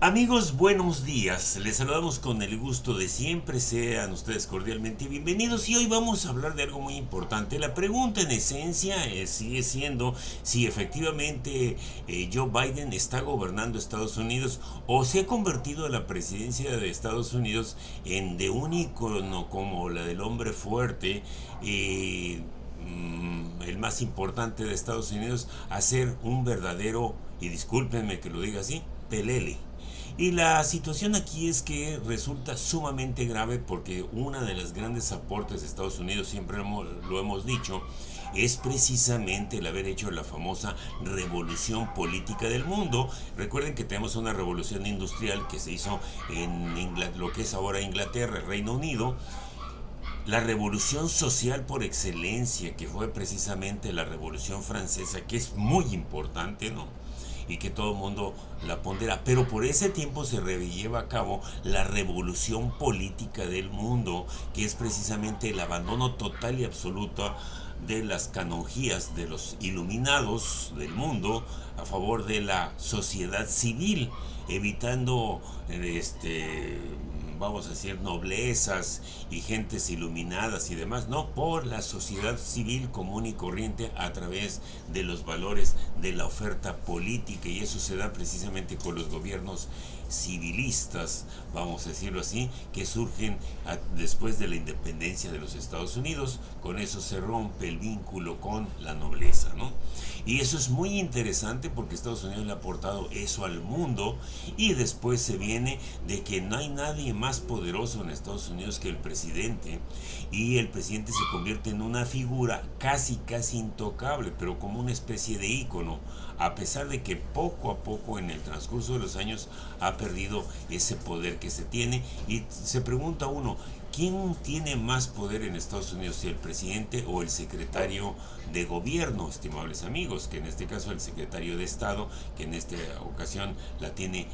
Amigos, buenos días. Les saludamos con el gusto de siempre. Sean ustedes cordialmente bienvenidos. Y hoy vamos a hablar de algo muy importante. La pregunta en esencia sigue siendo si efectivamente Joe Biden está gobernando Estados Unidos o se ha convertido la presidencia de Estados Unidos en de un ícono como la del hombre fuerte. El más importante de Estados Unidos a ser un verdadero, y discúlpenme que lo diga así, pelele. Y la situación aquí es que resulta sumamente grave porque una de las grandes aportes de Estados Unidos, siempre lo hemos dicho, es precisamente el haber hecho la famosa revolución política del mundo. Recuerden que tenemos una revolución industrial que se hizo en lo que es ahora Inglaterra, el Reino Unido, la revolución social por excelencia, que fue precisamente la revolución francesa, que es muy importante, ¿no? Y que todo el mundo la pondera. Pero por ese tiempo se lleva a cabo la revolución política del mundo, que es precisamente el abandono total y absoluto de las canonjías de los iluminados del mundo a favor de la sociedad civil, evitando vamos a decir, noblezas y gentes iluminadas y demás, no, por la sociedad civil común y corriente a través de los valores de la oferta política, y eso se da precisamente con los gobiernos civilistas, vamos a decirlo así, que surgen después de la independencia de los Estados Unidos. Con eso se rompe el vínculo con la nobleza, ¿no? Y eso es muy interesante porque Estados Unidos le ha aportado eso al mundo, y después se viene de que no hay nadie más poderoso en Estados Unidos que el presidente, y el presidente se convierte en una figura casi intocable, pero como una especie de ícono, a pesar de que poco a poco en el transcurso de los años ha perdido ese poder que se tiene. Y se pregunta uno, ¿quién tiene más poder en Estados Unidos, si el presidente o el secretario de gobierno, estimables amigos? Que en este caso el secretario de Estado, que en esta ocasión la tiene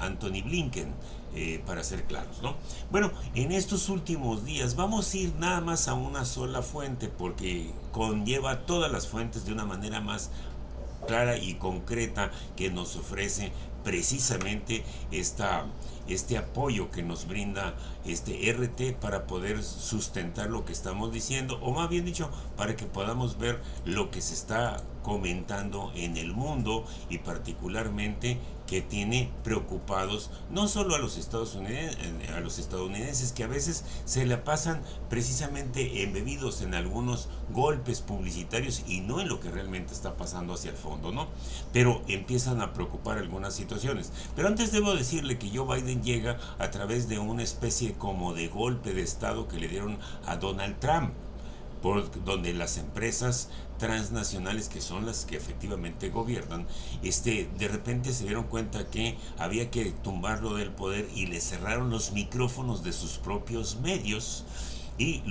Anthony Blinken, para ser claros, ¿no? Bueno, en estos últimos días vamos a ir nada más a una sola fuente porque conlleva todas las fuentes de una manera más clara y concreta, que nos ofrece precisamente este apoyo que nos brinda este RT para poder sustentar lo que estamos diciendo, o más bien dicho, para que podamos ver lo que se está comentando en el mundo, y particularmente que tiene preocupados no solo a los estadounidenses, que a veces se la pasan precisamente embebidos en algunos golpes publicitarios y no en lo que realmente está pasando hacia el fondo, ¿no? Pero empiezan a preocupar algunas situaciones. Pero antes debo decirle que Joe Biden llega a través de una especie como de golpe de estado que le dieron a Donald Trump, por donde las empresas transnacionales, que son las que efectivamente gobiernan, de repente se dieron cuenta que había que tumbarlo del poder, y le cerraron los micrófonos de sus propios medios, y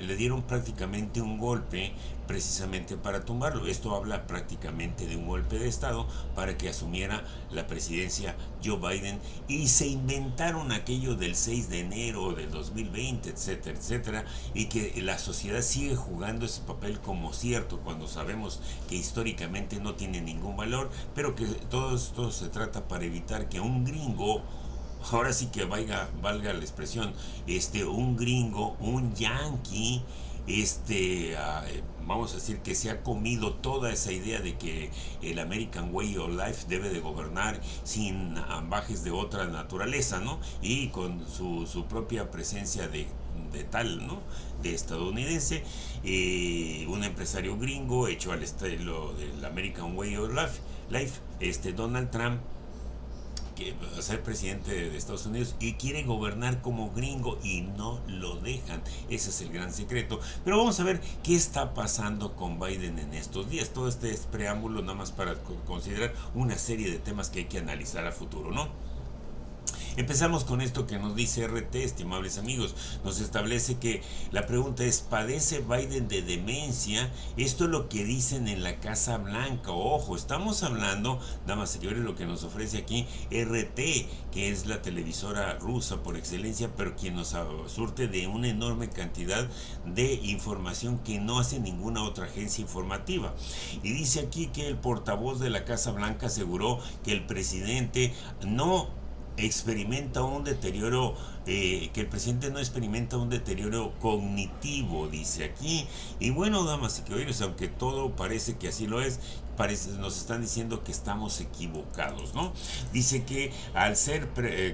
le dieron prácticamente un golpe precisamente para tumbarlo. Esto habla prácticamente de un golpe de estado para que asumiera la presidencia Joe Biden, y se inventaron aquello del 6 de enero del 2020, etcétera, etcétera, y que la sociedad sigue jugando ese papel como cierto, cuando sabemos que históricamente no tiene ningún valor, pero que todo esto se trata para evitar que un gringo, ahora sí que valga la expresión, un gringo, un yankee, vamos a decir que se ha comido toda esa idea de que el American Way of Life debe de gobernar sin ambajes de otra naturaleza, ¿no? Y con su propia presencia de tal, ¿no? De estadounidense, un empresario gringo hecho al estilo del American Way of Life, Donald Trump, que va a ser presidente de Estados Unidos y quiere gobernar como gringo, y no lo dejan. Ese es el gran secreto. Pero vamos a ver qué está pasando con Biden en estos días. Todo este es preámbulo nada más para considerar una serie de temas que hay que analizar a futuro, ¿no? Empezamos con esto que nos dice RT, estimables amigos. Nos establece que la pregunta es, ¿padece Biden de demencia? Esto es lo que dicen en la Casa Blanca. Ojo, estamos hablando, damas y señores, lo que nos ofrece aquí RT, que es la televisora rusa por excelencia, pero quien nos surte de una enorme cantidad de información que no hace ninguna otra agencia informativa. Y dice aquí que el portavoz de la Casa Blanca aseguró que el presidente no experimenta un deterioro, que el presidente no experimenta un deterioro cognitivo, dice aquí. Y bueno, damas y caballeros, aunque todo parece que así lo es, nos están diciendo que estamos equivocados, ¿no? Dice que al ser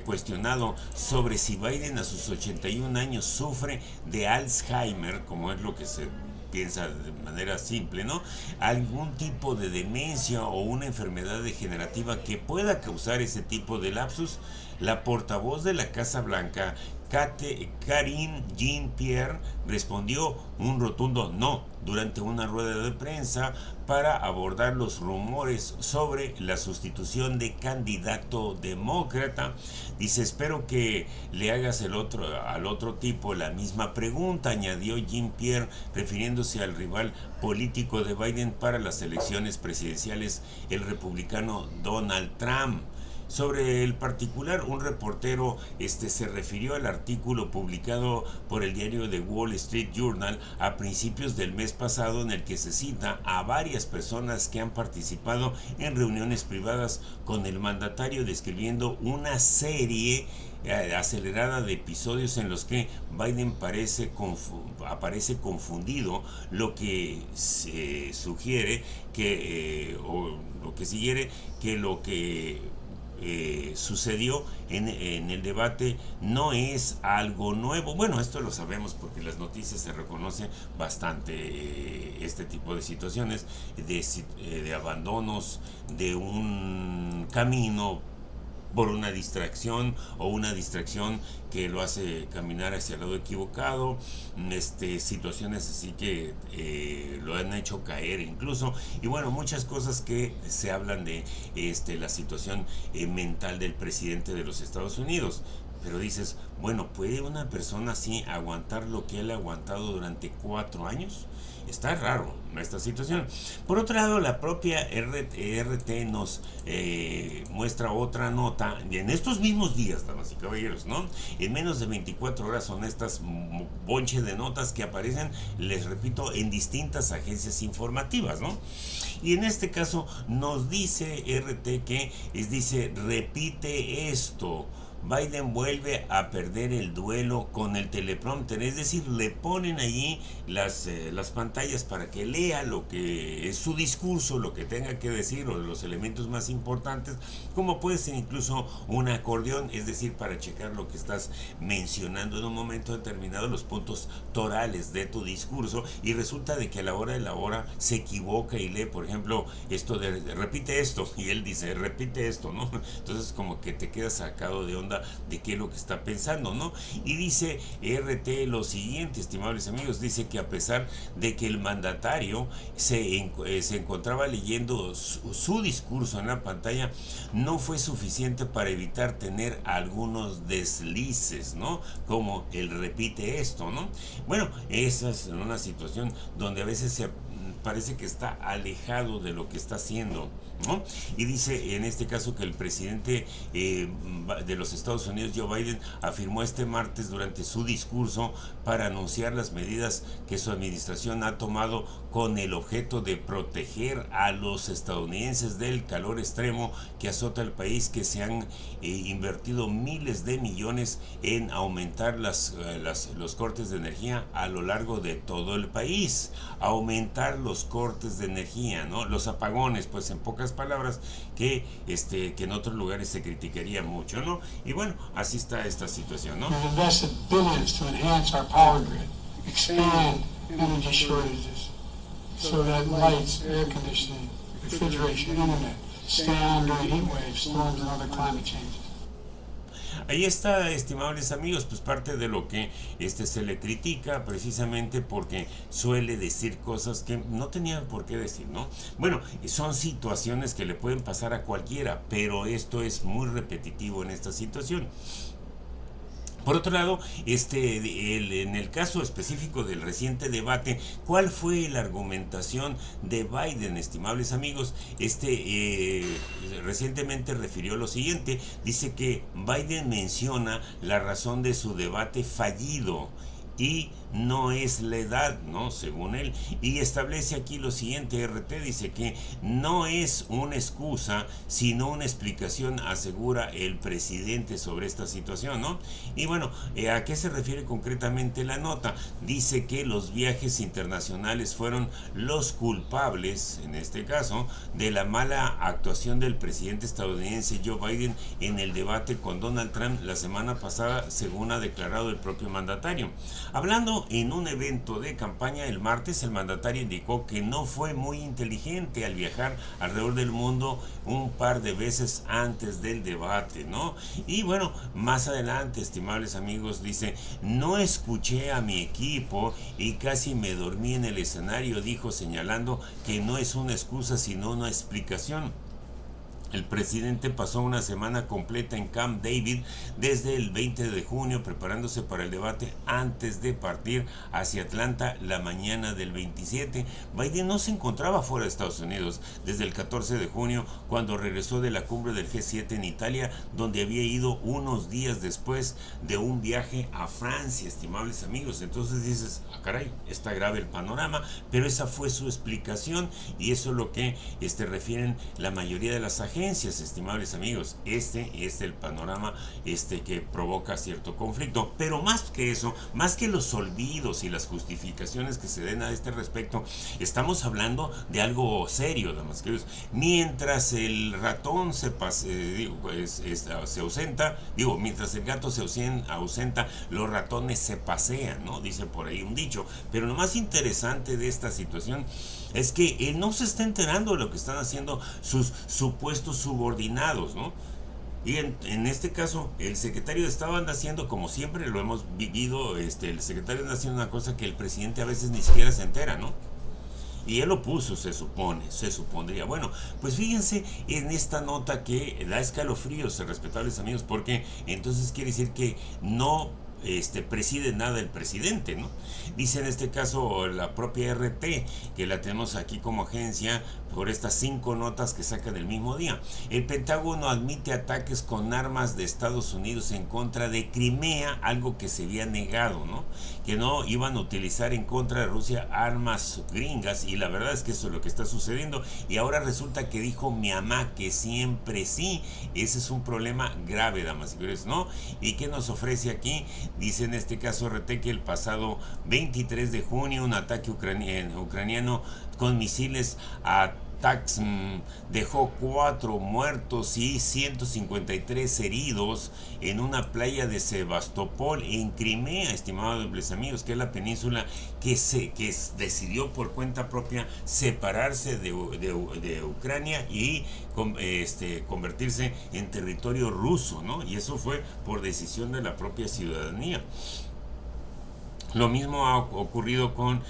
cuestionado sobre si Biden a sus 81 años sufre de Alzheimer, como es lo que se piensa de manera simple, ¿no? Algún tipo de demencia o una enfermedad degenerativa que pueda causar ese tipo de lapsus, la portavoz de la Casa Blanca, Karine Jean-Pierre, respondió un rotundo no durante una rueda de prensa para abordar los rumores sobre la sustitución de candidato demócrata. Dice, espero que le hagas al otro tipo la misma pregunta, añadió Jean-Pierre, refiriéndose al rival político de Biden para las elecciones presidenciales, el republicano Donald Trump. Sobre el particular, un reportero se refirió al artículo publicado por el diario The Wall Street Journal a principios del mes pasado, en el que se cita a varias personas que han participado en reuniones privadas con el mandatario, describiendo una serie acelerada de episodios en los que Biden aparece confundido, lo que se sugiere que lo que sucedió en el debate no es algo nuevo. Bueno, esto lo sabemos porque en las noticias se reconoce bastante este tipo de situaciones de abandonos de un camino por una distracción o una distracción que lo hace caminar hacia el lado equivocado, situaciones así que lo han hecho caer incluso, y bueno, muchas cosas que se hablan de la situación mental del presidente de los Estados Unidos. Pero dices, bueno, ¿puede una persona así aguantar lo que él ha aguantado durante 4 años? Está raro esta situación. Por otro lado, la propia RT nos muestra otra nota en estos mismos días, damas y caballeros, ¿no? En menos de 24 horas son estas bonche de notas que aparecen, les repito, en distintas agencias informativas, ¿no? Y en este caso nos dice RT que dice, repite esto. Biden vuelve a perder el duelo con el teleprompter, es decir, le ponen allí las pantallas para que lea lo que es su discurso, lo que tenga que decir o los elementos más importantes, como puede ser incluso un acordeón, es decir, para checar lo que estás mencionando en un momento determinado, los puntos torales de tu discurso, y resulta de que a la hora de la hora se equivoca y lee, por ejemplo, esto de repite esto, y él dice repite esto, ¿no? Entonces como que te quedas sacado de onda de qué es lo que está pensando, ¿no? Y dice RT lo siguiente, estimables amigos, dice que a pesar de que el mandatario se encontraba leyendo su discurso en la pantalla, no fue suficiente para evitar tener algunos deslices, ¿no? Como el repite esto, ¿no? Bueno, esa es una situación donde a veces parece que está alejado de lo que está haciendo, ¿no? Y dice en este caso que el presidente de los Estados Unidos, Joe Biden, afirmó este martes durante su discurso para anunciar las medidas que su administración ha tomado con el objeto de proteger a los estadounidenses del calor extremo que azota el país, que se han invertido miles de millones en aumentar los cortes de energía a lo largo de todo el país, aumentar los cortes de energía, ¿no? Los apagones, pues en pocas palabras, que en otros lugares se criticaría mucho, ¿no? Y bueno, así está esta situación, ¿no? We've invested billions to enhance our power grid, expand energy shortages, so that lights, air conditioning, refrigeration, internet stand during heat waves, storms, and other climate changes. ahí está, estimables amigos, pues parte de lo que se le critica precisamente porque suele decir cosas que no tenía por qué decir, ¿no? Bueno, son situaciones que le pueden pasar a cualquiera, pero esto es muy repetitivo en esta situación. Por otro lado, en el caso específico del reciente debate, ¿cuál fue la argumentación de Biden, estimables amigos? Recientemente refirió lo siguiente, dice que Biden menciona la razón de su debate fallido y no es la edad, ¿no? Según él. Y establece aquí lo siguiente, RT dice que no es una excusa, sino una explicación, asegura el presidente sobre esta situación, ¿no? Y bueno, ¿a qué se refiere concretamente la nota? Dice que los viajes internacionales fueron los culpables, en este caso, de la mala actuación del presidente estadounidense Joe Biden en el debate con Donald Trump la semana pasada, según ha declarado el propio mandatario. Hablando en un evento de campaña el martes, el mandatario indicó que no fue muy inteligente al viajar alrededor del mundo un par de veces antes del debate, ¿no? Y bueno, más adelante, estimables amigos, dice, no escuché a mi equipo y casi me dormí en el escenario, dijo, señalando que no es una excusa sino una explicación. El presidente pasó una semana completa en Camp David desde el 20 de junio preparándose para el debate antes de partir hacia Atlanta la mañana del 27. Biden no se encontraba fuera de Estados Unidos desde el 14 de junio cuando regresó de la cumbre del G7 en Italia, donde había ido unos días después de un viaje a Francia, estimables amigos. Entonces dices, ah, caray, está grave el panorama, pero esa fue su explicación y eso es lo que refieren la mayoría de las agencias. Estimables amigos, este es el panorama que provoca cierto conflicto, pero más que eso, más que los olvidos y las justificaciones que se den a este respecto, estamos hablando de algo serio, damas y caballeros. Mientras el ratón se ausenta, mientras el gato se ausenta, los ratones se pasean, ¿no? Dice por ahí un dicho. Pero lo más interesante de esta situación es que él no se está enterando de lo que están haciendo sus supuestos subordinados, ¿no? Y en este caso, el secretario de Estado anda haciendo, como siempre lo hemos vivido, el secretario anda haciendo una cosa que el presidente a veces ni siquiera se entera, ¿no? Y él lo puso, se supondría. Bueno, pues fíjense en esta nota que da escalofríos, respetables amigos, porque entonces quiere decir que no preside nada el presidente, ¿no? Dice en este caso la propia RT, que la tenemos aquí como agencia por estas 5 notas que sacan el mismo día. El Pentágono admite ataques con armas de Estados Unidos en contra de Crimea, algo que se había negado, ¿no? Que no iban a utilizar en contra de Rusia armas gringas, y la verdad es que eso es lo que está sucediendo, y ahora resulta que dijo mi mamá que siempre sí. Ese es un problema grave, damas y caballeros, ¿no? ¿Y qué nos ofrece aquí? Dice en este caso RT que el pasado 23 de junio un ataque ucraniano con misiles a Taksim dejó 4 muertos y 153 heridos en una playa de Sebastopol en Crimea, estimados amigos, que es la península que decidió por cuenta propia separarse de Ucrania y convertirse en territorio ruso, ¿no? Y eso fue por decisión de la propia ciudadanía. Lo mismo ha ocurrido con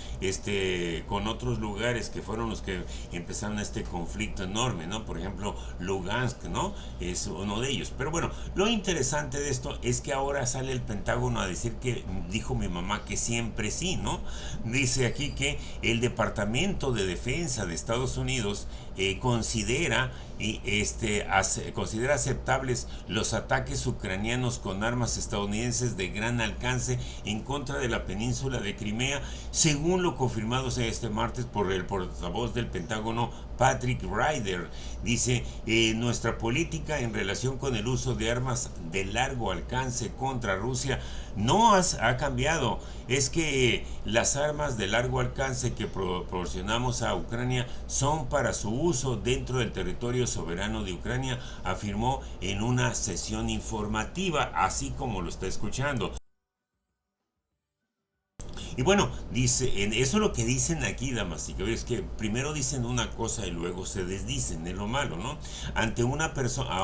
otros lugares que fueron los que empezaron este conflicto enorme, ¿no? Por ejemplo, Lugansk, ¿no? Es uno de ellos. Pero bueno, lo interesante de esto es que ahora sale el Pentágono a decir que dijo mi mamá que siempre sí, ¿no? Dice aquí que el Departamento de Defensa de Estados Unidos considera aceptables los ataques ucranianos con armas estadounidenses de gran alcance en contra de la península de Crimea, según lo confirmado este martes por el portavoz del Pentágono, Patrick Ryder. Dice, nuestra política en relación con el uso de armas de largo alcance contra Rusia no ha cambiado. Es que las armas de largo alcance que proporcionamos a Ucrania son para su uso dentro del territorio soberano de Ucrania, afirmó en una sesión informativa, así como lo está escuchando. Y bueno, dice, eso es lo que dicen aquí, damas y caballeros, que primero dicen una cosa y luego se desdicen, es lo malo, ¿no? Ante una persona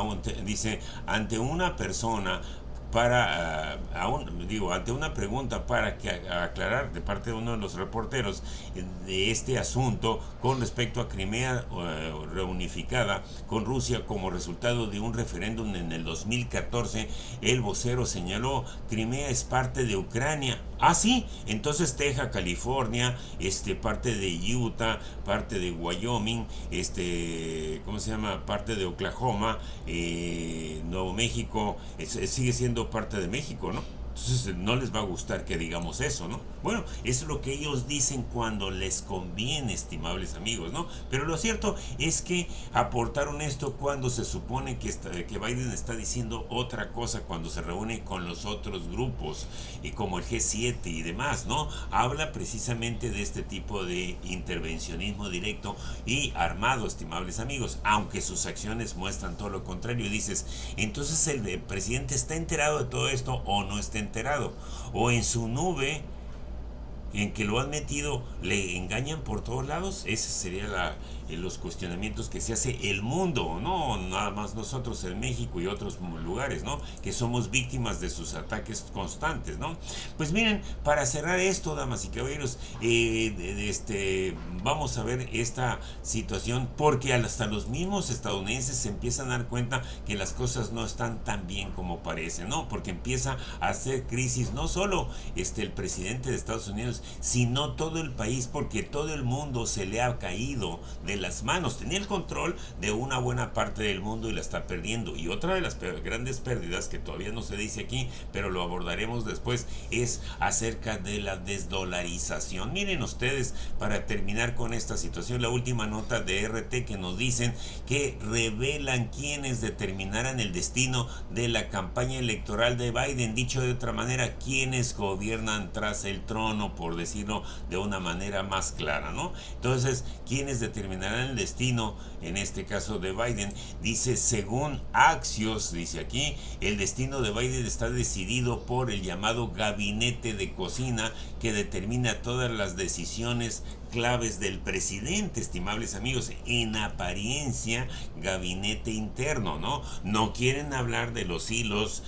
ante una pregunta para aclarar de parte de uno de los reporteros de este asunto con respecto a Crimea reunificada con Rusia como resultado de un referéndum en el 2014, el vocero señaló: Crimea es parte de Ucrania. Ah, sí, entonces Texas, California, parte de Utah, parte de Wyoming, ¿cómo se llama? Parte de Oklahoma, Nuevo México, sigue siendo parte de México, ¿no? Entonces no les va a gustar que digamos eso, ¿no? Bueno, es lo que ellos dicen cuando les conviene, estimables amigos, ¿no? Pero lo cierto es que aportaron esto cuando se supone que Biden está diciendo otra cosa cuando se reúne con los otros grupos, y como el G7 y demás, ¿no? Habla precisamente de este tipo de intervencionismo directo y armado, estimables amigos, aunque sus acciones muestran todo lo contrario. Y dices, entonces el presidente está enterado de todo esto o no está enterado, o en su nube en que lo han metido le engañan por todos lados. Ese sería los cuestionamientos que se hace el mundo, no nada más nosotros en México y otros lugares, ¿no? Que somos víctimas de sus ataques constantes, ¿no? Pues miren, para cerrar esto, damas y caballeros, vamos a ver esta situación, porque hasta los mismos estadounidenses se empiezan a dar cuenta que las cosas no están tan bien como parecen, ¿no? Porque empieza a hacer crisis no solo el presidente de Estados Unidos, sino todo el país, porque todo el mundo se le ha caído de las manos. Tenía el control de una buena parte del mundo y la está perdiendo. Y otra de las grandes pérdidas, que todavía no se dice aquí, pero lo abordaremos después, es acerca de la desdolarización. Miren ustedes, para terminar con esta situación, la última nota de RT que nos dicen que revelan quiénes determinarán el destino de la campaña electoral de Biden. Dicho de otra manera, quienes gobiernan tras el trono, por decirlo de una manera más clara, ¿no? Entonces, quienes determinarán el destino, en este caso de Biden, dice, según Axios, dice aquí, el destino de Biden está decidido por el llamado gabinete de cocina, que determina todas las decisiones claves del presidente, estimables amigos. En apariencia, gabinete interno, ¿no? No quieren hablar de los hilos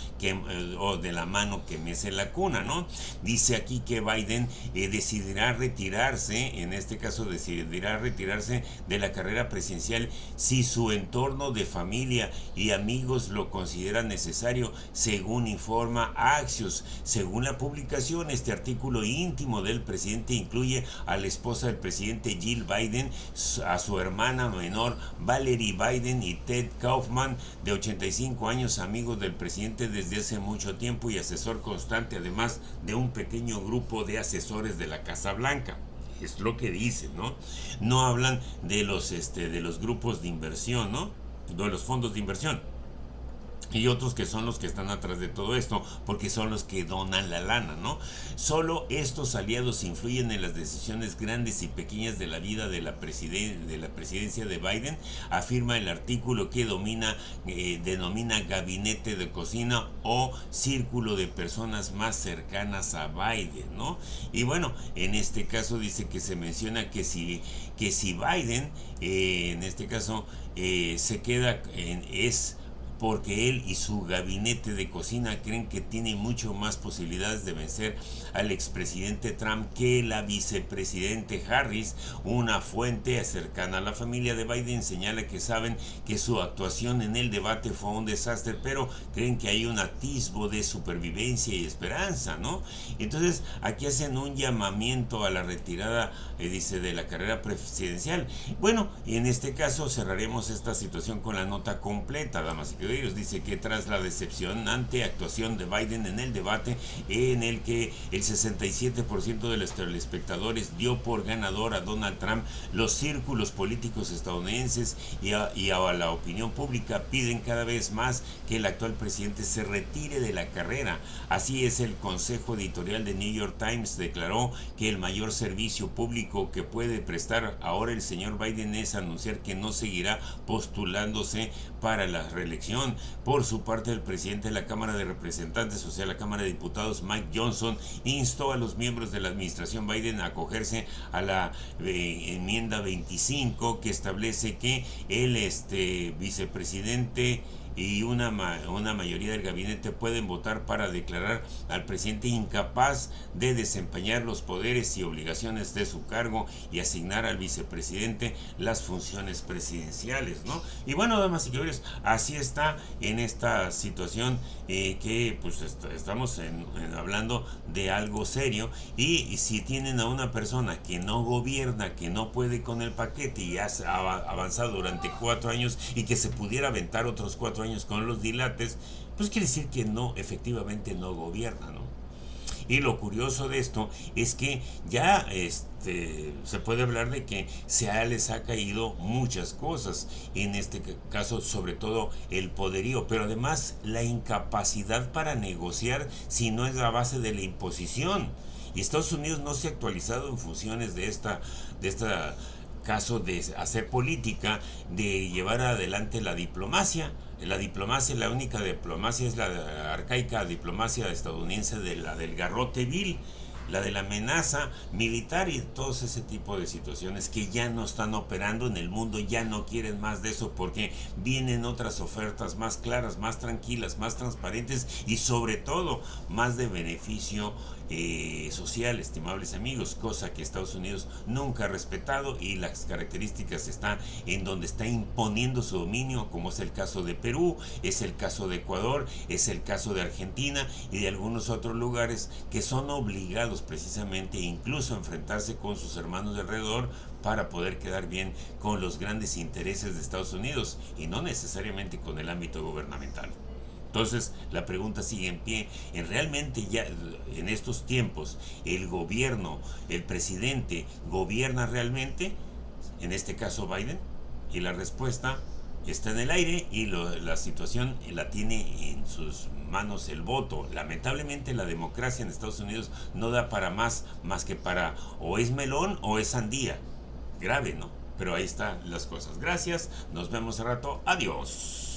o de la mano que mece la cuna, ¿no? Dice aquí que Biden decidirá retirarse, en este caso decidirá retirarse de la carrera presidencial si su entorno de familia y amigos lo consideran necesario, según informa Axios. Según la publicación, este artículo íntimo del presidente incluye a la esposa del presidente Jill Biden, a su hermana menor Valerie Biden y Ted Kaufman, de 85 años, amigos del presidente desde hace mucho tiempo y asesor constante, además de un pequeño grupo de asesores de la Casa Blanca. Es lo que dicen, ¿no? No hablan de los grupos de inversión, ¿no? De los fondos de inversión. Y otros que son los que están atrás de todo esto, porque son los que donan la lana, ¿no? Solo estos aliados influyen en las decisiones grandes y pequeñas de la vida de la presidencia de Biden, afirma el artículo que denomina gabinete de cocina o círculo de personas más cercanas a Biden, ¿no? Y bueno, en este caso dice que se menciona que si Biden, en este caso, se queda porque él y su gabinete de cocina creen que tiene mucho más posibilidades de vencer al expresidente Trump que la vicepresidente Harris. Una fuente cercana a la familia de Biden señala que saben que su actuación en el debate fue un desastre, pero creen que hay un atisbo de supervivencia y esperanza, ¿no? Entonces, aquí hacen un llamamiento a la retirada, dice, de la carrera presidencial. Bueno, y en este caso cerraremos esta situación con la nota completa, damas y ellos. Dice que tras la decepcionante actuación de Biden en el debate, en el que el 67% de los telespectadores dio por ganador a Donald Trump, los círculos políticos estadounidenses y a la opinión pública piden cada vez más que el actual presidente se retire de la carrera. Así es, el consejo editorial de New York Times declaró que el mayor servicio público que puede prestar ahora el señor Biden es anunciar que no seguirá postulándose para la reelección. Por su parte, el presidente de la Cámara de Representantes, o sea, la Cámara de Diputados, Mike Johnson, instó a los miembros de la administración Biden a acogerse a la enmienda 25, que establece que el vicepresidente y una mayoría del gabinete pueden votar para declarar al presidente incapaz de desempeñar los poderes y obligaciones de su cargo y asignar al vicepresidente las funciones presidenciales, ¿no? Y bueno, damas y caballeros, así está en esta situación que pues estamos hablando de algo serio, y si tienen a una persona que no gobierna, que no puede con el paquete y ha avanzado durante 4 años y que se pudiera aventar otros 4 años con los dilates, pues quiere decir que no, efectivamente no gobierna, ¿no? Y lo curioso de esto es que ya se puede hablar de que les ha caído muchas cosas, en este caso sobre todo el poderío, pero además la incapacidad para negociar si no es la base de la imposición. Y Estados Unidos no se ha actualizado en funciones de esta caso de hacer política, de llevar adelante la diplomacia. La única diplomacia es la arcaica diplomacia estadounidense de la del garrote vil, la de la amenaza militar y todo ese tipo de situaciones que ya no están operando en el mundo, ya no quieren más de eso porque vienen otras ofertas más claras, más tranquilas, más transparentes y sobre todo más de beneficio social, estimables amigos, cosa que Estados Unidos nunca ha respetado, y las características están en donde está imponiendo su dominio, como es el caso de Perú, es el caso de Ecuador, es el caso de Argentina y de algunos otros lugares que son obligados precisamente incluso a enfrentarse con sus hermanos de alrededor para poder quedar bien con los grandes intereses de Estados Unidos y no necesariamente con el ámbito gubernamental. Entonces la pregunta sigue en pie: ¿realmente ya en estos tiempos el gobierno, el presidente gobierna realmente? En este caso Biden. Y la respuesta está en el aire, y la situación la tiene en sus manos el voto. Lamentablemente la democracia en Estados Unidos no da para más que para o es melón o es sandía. Grave, ¿no? Pero ahí están las cosas. Gracias, nos vemos al rato. Adiós.